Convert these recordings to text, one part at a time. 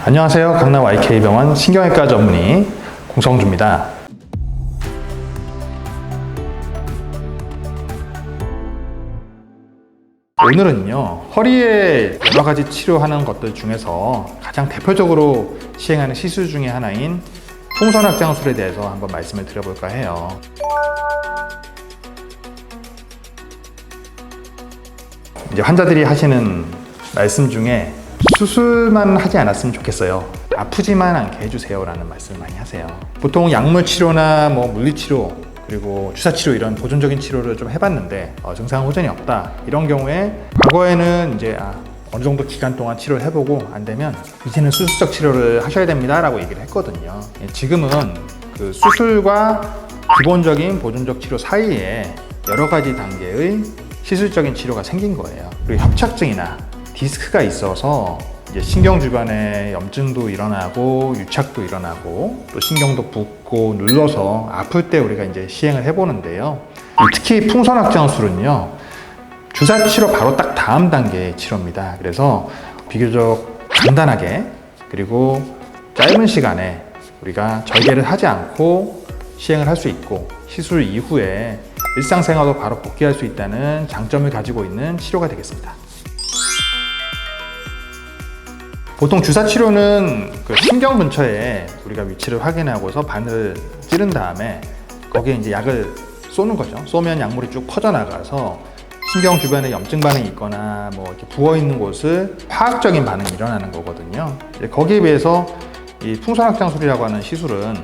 안녕하세요. 강남 YK병원 신경외과 전문의 공성주입니다. 오늘은요, 허리에 여러 가지 치료하는 것들 중에서 가장 대표적으로 시행하는 시술 중에 하나인 풍선확장술에 대해서 한번 말씀을 드려볼까 해요. 이제 환자들이 하시는 말씀 중에 수술만 하지 않았으면 좋겠어요. 아프지만 않게 해주세요 라는 말씀을 많이 하세요. 보통 약물 치료나 물리 치료 그리고 주사 치료 이런 보존적인 치료를 좀 해봤는데 증상 호전이 없다 이런 경우에 과거에는 이제 어느 정도 기간 동안 치료를 해보고 안 되면 이제는 수술적 치료를 하셔야 됩니다 라고 얘기를 했거든요. 지금은 그 수술과 기본적인 보존적 치료 사이에 여러 가지 단계의 시술적인 치료가 생긴 거예요. 그리고 협착증이나 디스크가 있어서 이제 신경 주변에 염증도 일어나고 유착도 일어나고 또 신경도 붓고 눌러서 아플 때 우리가 이제 시행을 해보는데요. 특히 풍선확장술은요, 주사 치료 바로 딱 다음 단계의 치료입니다. 그래서 비교적 간단하게 그리고 짧은 시간에 우리가 절개를 하지 않고 시행을 할 수 있고 시술 이후에 일상생활로 바로 복귀할 수 있다는 장점을 가지고 있는 치료가 되겠습니다. 보통 주사 치료는 그 신경 근처에 우리가 위치를 확인하고서 바늘을 찌른 다음에 거기에 이제 약을 쏘는 거죠. 쏘면 약물이 쭉 퍼져나가서 신경 주변에 염증 반응이 있거나 이렇게 부어 있는 곳을 화학적인 반응이 일어나는 거거든요. 거기에 비해서 이 풍선확장술이라고 하는 시술은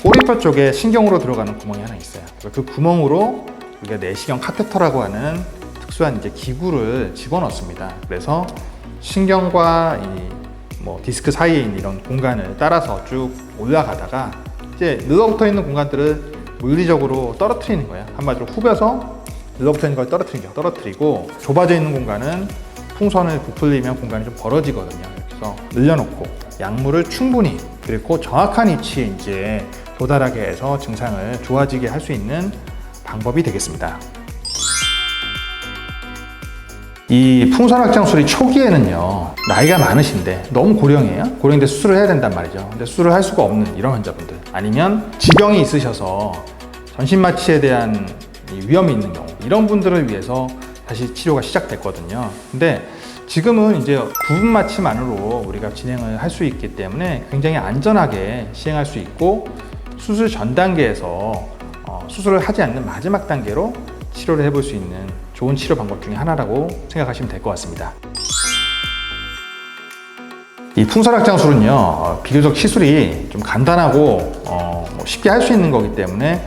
꼬리뼈 쪽에 신경으로 들어가는 구멍이 하나 있어요. 그 구멍으로 우리가 내시경 카테터라고 하는 특수한 이제 기구를 집어넣습니다. 그래서 신경과 디스크 사이에 있는 이런 공간을 따라서 쭉 올라가다가 이제 늘어붙어 있는 공간들을 물리적으로 떨어뜨리는 거예요. 한마디로 후벼서 늘어붙어 있는 걸 떨어뜨리고 좁아져 있는 공간은 풍선을 부풀리면 공간이 좀 벌어지거든요. 그래서 늘려놓고 약물을 충분히 그리고 정확한 위치에 이제 도달하게 해서 증상을 좋아지게 할 수 있는 방법이 되겠습니다. 이 풍선확장술이 초기에는요, 나이가 많으신데 너무 고령이에요. 고령인데 수술을 해야 된단 말이죠. 근데 수술을 할 수가 없는 이런 환자분들, 아니면 지병이 있으셔서 전신마취에 대한 위험이 있는 경우, 이런 분들을 위해서 다시 치료가 시작됐거든요. 근데 지금은 이제 부분 마취만으로 우리가 진행을 할 수 있기 때문에 굉장히 안전하게 시행할 수 있고, 수술 전 단계에서 수술을 하지 않는 마지막 단계로 치료를 해볼 수 있는 좋은 치료 방법 중에 하나라고 생각하시면 될 것 같습니다. 이 풍선확장술은요, 비교적 시술이 좀 간단하고 쉽게 할 수 있는 거기 때문에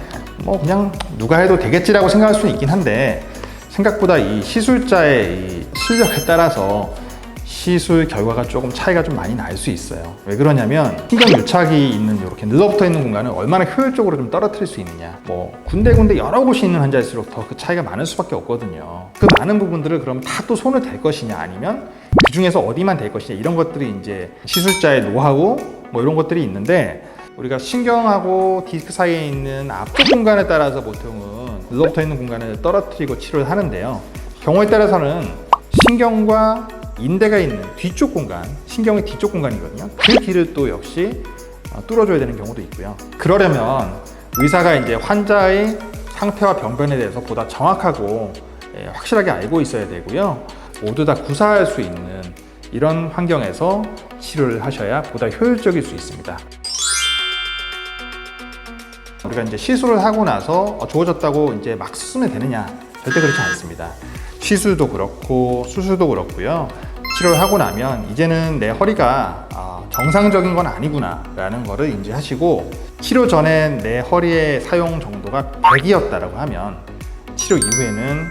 그냥 누가 해도 되겠지라고 생각할 수는 있긴 한데, 생각보다 이 시술자의 이 실력에 따라서 시술 결과가 조금 차이가 좀 많이 날 수 있어요. 왜 그러냐면 신경 유착이 있는 이렇게 늘어붙어 있는 공간을 얼마나 효율적으로 좀 떨어뜨릴 수 있느냐, 군데군데 여러 곳이 있는 환자일수록 더 그 차이가 많을 수밖에 없거든요. 그 많은 부분들을 그럼 다 또 손을 댈 것이냐, 아니면 그 중에서 어디만 댈 것이냐, 이런 것들이 이제 시술자의 노하우 이런 것들이 있는데, 우리가 신경하고 디스크 사이에 있는 앞쪽 공간에 따라서 보통은 늘어붙어 있는 공간을 떨어뜨리고 치료를 하는데요. 경우에 따라서는 신경과 인대가 있는 뒤쪽 공간, 신경의 뒤쪽 공간이거든요. 그 길을 또 역시 뚫어줘야 되는 경우도 있고요. 그러려면 의사가 이제 환자의 상태와 병변에 대해서 보다 정확하고 확실하게 알고 있어야 되고요. 모두 다 구사할 수 있는 이런 환경에서 치료를 하셔야 보다 효율적일 수 있습니다. 우리가 이제 시술을 하고 나서 좋아졌다고 이제 막 쓰면 되느냐? 절대 그렇지 않습니다. 시술도 그렇고 수술도 그렇고요. 치료를 하고 나면 이제는 내 허리가 정상적인 건 아니구나 라는 거를 인지하시고, 치료 전에 내 허리의 사용 정도가 100이었다라고 하면 치료 이후에는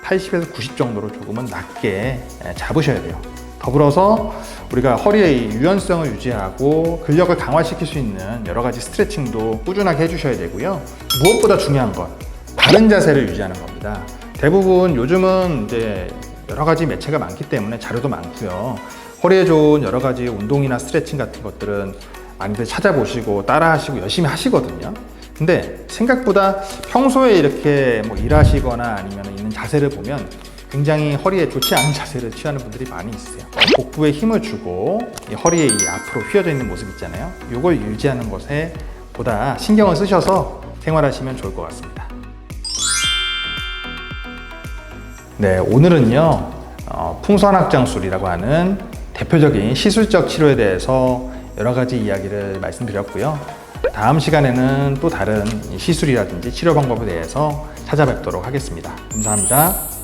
80에서 90 정도로 조금은 낮게 잡으셔야 돼요. 더불어서 우리가 허리의 유연성을 유지하고 근력을 강화시킬 수 있는 여러 가지 스트레칭도 꾸준하게 해주셔야 되고요. 무엇보다 중요한 건 바른 자세를 유지하는 겁니다. 대부분 요즘은 이제 여러 가지 매체가 많기 때문에 자료도 많고요. 허리에 좋은 여러 가지 운동이나 스트레칭 같은 것들은 많이들 찾아보시고 따라하시고 열심히 하시거든요. 근데 생각보다 평소에 이렇게 일하시거나 아니면 있는 자세를 보면 굉장히 허리에 좋지 않은 자세를 취하는 분들이 많이 있으세요. 복부에 힘을 주고 이 허리에 이 앞으로 휘어져 있는 모습 있잖아요. 이걸 유지하는 것에 보다 신경을 쓰셔서 생활하시면 좋을 것 같습니다. 네, 오늘은요 풍선확장술이라고 하는 대표적인 시술적 치료에 대해서 여러 가지 이야기를 말씀드렸고요. 다음 시간에는 또 다른 시술이라든지 치료 방법에 대해서 찾아뵙도록 하겠습니다. 감사합니다.